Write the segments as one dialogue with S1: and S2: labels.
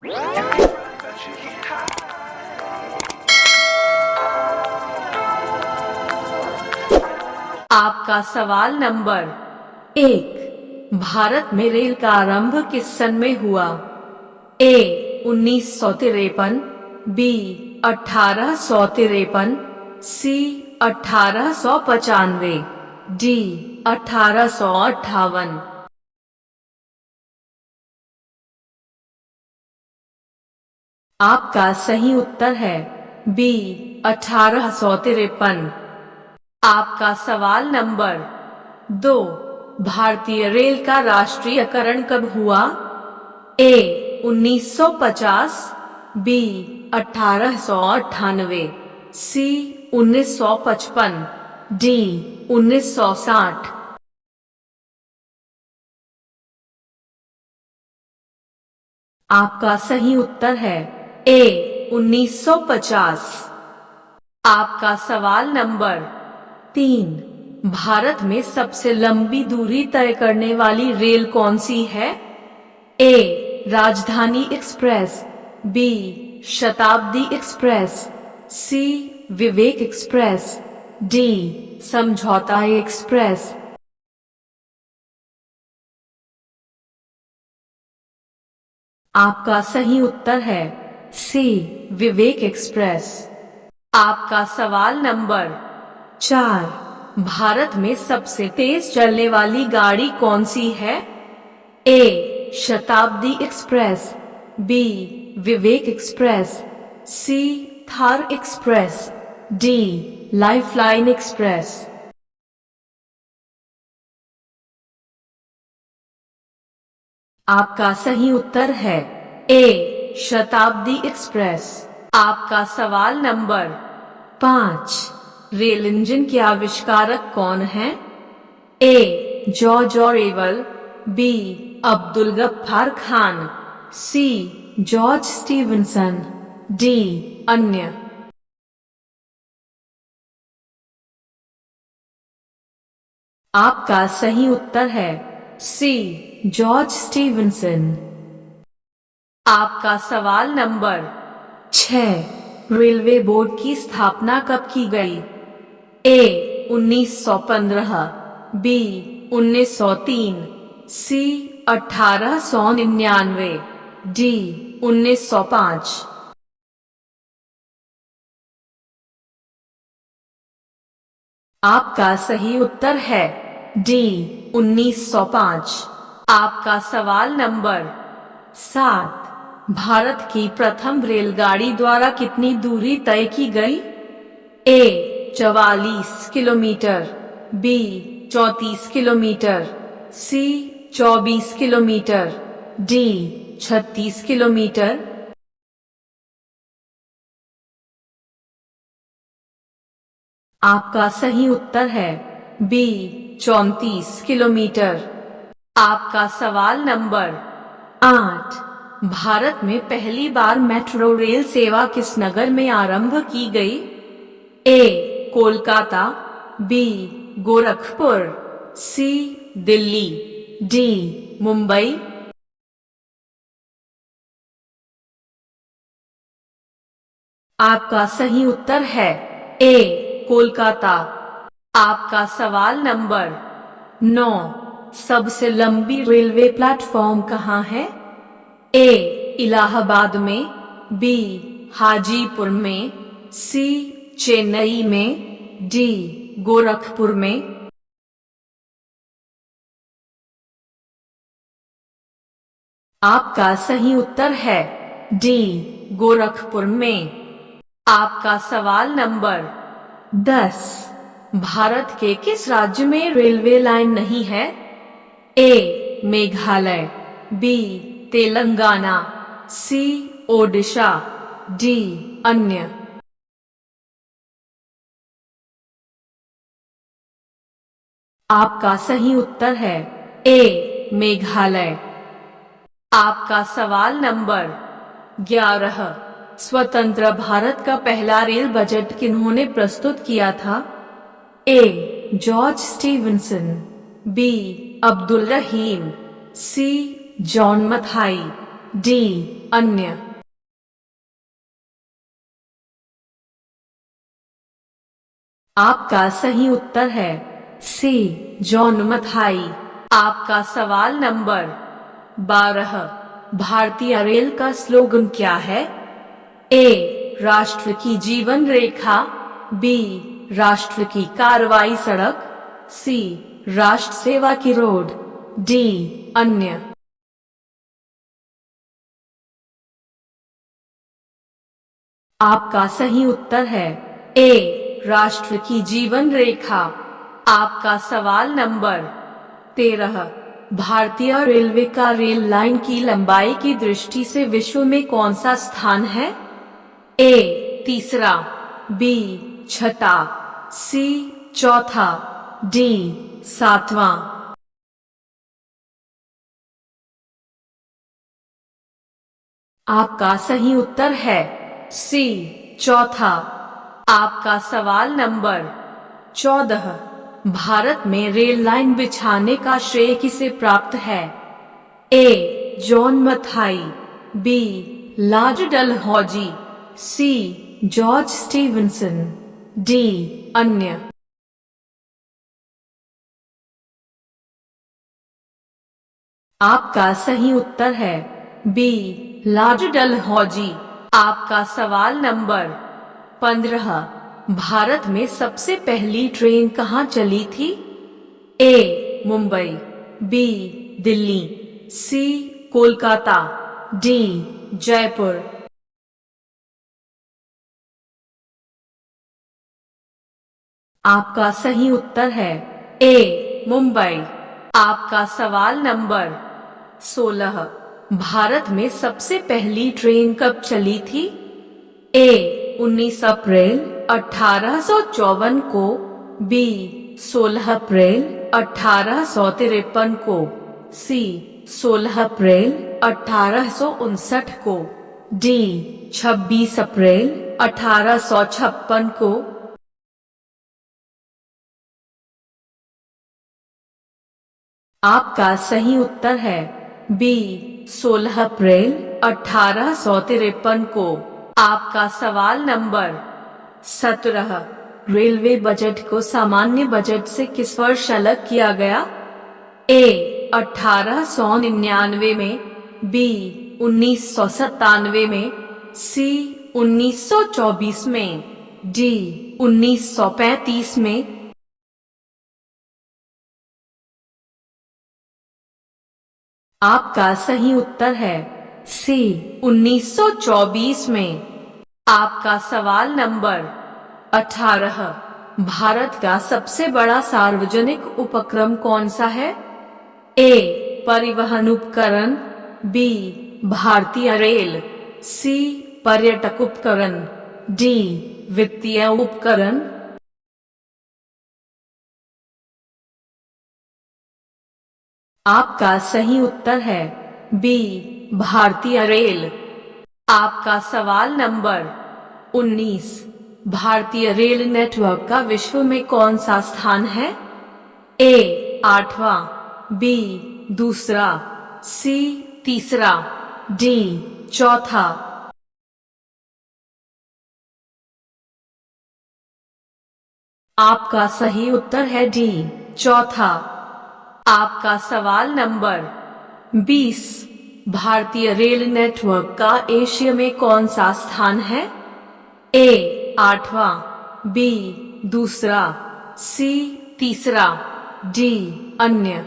S1: आपका सवाल नंबर 1। भारत में रेल का आरंभ किस सन में हुआ? A 1953, B 1853, C 1895, D 1858। आपका सही उत्तर है B 1853। आपका सवाल नंबर 2। भारतीय रेल का राष्ट्रीयकरण कब हुआ? A 1950, B 1898, C 1955, D 1960। आपका सही उत्तर है A 1950। आपका सवाल नंबर 3। भारत में सबसे लंबी दूरी तय करने वाली रेल कौन सी है? A राजधानी एक्सप्रेस, B शताब्दी एक्सप्रेस, C विवेक एक्सप्रेस, D समझौता एक्सप्रेस। आपका सही उत्तर है C विवेक एक्सप्रेस। आपका सवाल नंबर 4। भारत में सबसे तेज चलने वाली गाड़ी कौन सी है? A Shatabdi express, B Vivek express, C Thar express, D lifeline express. आपका सही उत्तर है A शताब्दी एक्सप्रेस। आपका सवाल नंबर 5। रेल इंजन के आविष्कारक कौन हैं? A George Orwell, B Abdul Ghaffar Khan, C George Stephenson, D अन्य। आपका सही उत्तर है C जॉर्ज स्टीवेंसन। आपका सवाल नंबर 6। रेलवे बोर्ड की स्थापना कब की गई? A 1915, B 1903, C 1899, D 1905। आपका सही उत्तर है D 1905। आपका सवाल नंबर 7। भारत की प्रथम रेलगाड़ी द्वारा कितनी दूरी तय की गई? A 44 kilometre, B 34 kilometre, C 24 kilometre, D 36 kilometre. आपका सही उत्तर है B 34 किलोमीटर। आपका सवाल नंबर 8। भारत में पहली बार मेट्रो रेल सेवा किस नगर में आरंभ की गई? A Kolkata, B Gorakhpur, C Delhi, D Mumbai. आपका सही उत्तर है A कोलकाता। आपका सवाल नंबर 9। सबसे लंबी रेलवे प्लेटफॉर्म कहाँ है? A इलाहाबाद में, B हाजीपुर में, C चेन्नई में, D गोरखपुर में। आपका सही उत्तर है D गोरखपुर में। आपका सवाल नंबर 10। भारत के किस राज्य में रेलवे लाइन नहीं है? A Meghalaya, B Telangana, C Odisha, D अन्य। आपका सही उत्तर है A मेघालय। आपका सवाल नंबर 11। स्वतंत्र भारत का पहला रेल बजट किन्होंने प्रस्तुत किया था? A George Stevenson, B Abdul Rahim, C John Mathai, D अन्य। आपका सही उत्तर है सी जॉन मथाई। आपका सवाल नंबर 12, भारतीय रेल का स्लोगन क्या है? ए राष्ट्र की जीवन रेखा, बी राष्ट्र की कार्रवाई सड़क, सी राष्ट्र सेवा की रोड, डी अन्य। आपका सही उत्तर है ए राष्ट्र की जीवन रेखा। आपका सवाल नंबर 13, भारतीय रेलवे का रेल लाइन की लंबाई की दृष्टि से विश्व में कौन सा स्थान है? ए तीसरा, बी छठा, सी चौथा, डी सातवां। आपका सही उत्तर है सी चौथा। आपका सवाल नंबर 14, भारत में रेल लाइन बिछाने का श्रेय किसे प्राप्त है? A John Mathai, B Lord Dalhousie, C George Stephenson, D अन्य। आपका सही उत्तर है बी लॉर्ड डलहौजी। आपका सवाल नंबर 15, भारत में सबसे पहली ट्रेन कहाँ चली थी? ए मुंबई, बी दिल्ली, सी कोलकाता, डी जयपुर। आपका सही उत्तर है ए मुंबई। आपका सवाल नंबर 16, भारत में सबसे पहली ट्रेन कब चली थी? ए 19 अप्रैल 1854 को, बी 16 अप्रैल 1853 को, सी 16 अप्रैल 1859 को, डी 26 अप्रैल 1856 को। आपका सही उत्तर है बी 16 अप्रैल 1853 को। आपका सवाल नंबर 17, रेलवे बजट को सामान्य बजट से किस वर्ष अलग किया गया? ए 1899 में, बी 1997 में, सी 1924 में, डी 1935 में। आपका सही उत्तर है सी 1924 में। आपका सवाल नंबर 18, भारत का सबसे बड़ा सार्वजनिक उपक्रम कौन सा है? ए परिवहन उपकरण, बी भारतीय रेल, सी पर्यटक उपकरण, डी वित्तीय उपकरण। आपका सही उत्तर है बी भारतीय रेल। आपका सवाल नंबर 19, भारतीय रेल नेटवर्क का विश्व में कौन सा स्थान है? ए 8वां, बी दूसरा, सी तीसरा, डी चौथा। आपका सही उत्तर है डी चौथा। आपका सवाल नंबर 20, भारतीय रेल नेटवर्क का एशिया में कौन सा स्थान है? ए 8वां, बी दूसरा, सी तीसरा, डी अन्य।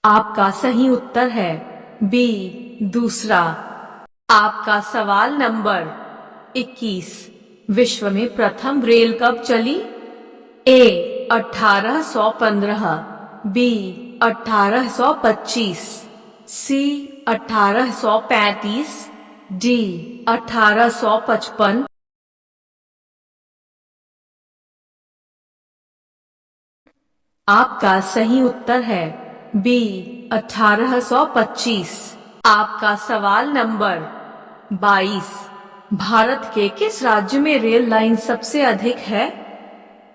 S1: आपका सही उत्तर है बी दूसरा। आपका सवाल नंबर 21, विश्व में प्रथम रेल कब चली? ए 1815, बी 1825, सी 1835, डी 1855। आपका सही उत्तर है बी 1825। आपका सवाल नंबर 22, भारत के किस राज्य में रेल लाइन सबसे अधिक है?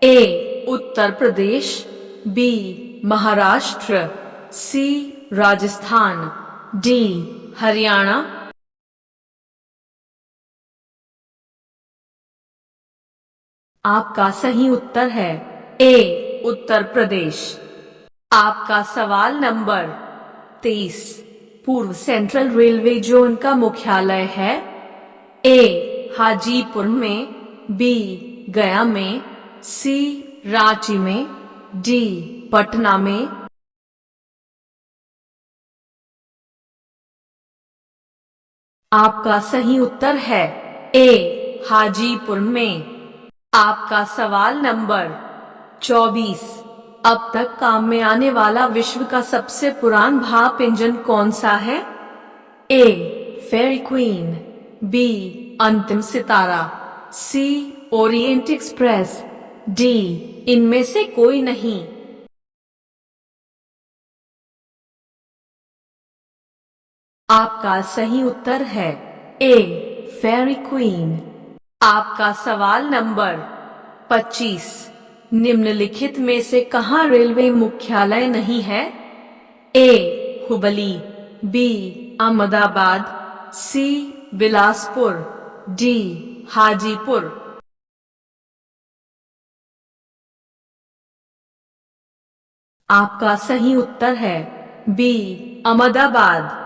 S1: ए उत्तर प्रदेश, बी महाराष्ट्र, सी राजस्थान, डी हरियाणा। आपका सही उत्तर है ए उत्तर प्रदेश। आपका सवाल नंबर 23। पूर्व सेंट्रल रेलवे जोन का मुख्यालय है ए हाजीपुर में, बी गया में, सी रांची में, डी पटना में। आपका सही उत्तर है ए हाजीपुर में। आपका सवाल नंबर 24। अब तक काम में आने वाला विश्व का सबसे पुरान भाप इंजन कौन सा है? ए फेरी क्वीन, बी अंतिम सितारा, सी ओरिएंट एक्सप्रेस, डी इनमें से कोई नहीं। आपका सही उत्तर है ए फेरी क्वीन। आपका सवाल नंबर 25। निम्नलिखित में से कहां रेलवे मुख्यालय नहीं है? ए हुबली, बी अहमदाबाद, सी बिलासपुर, डी हाजीपुर। आपका सही उत्तर है बी अहमदाबाद।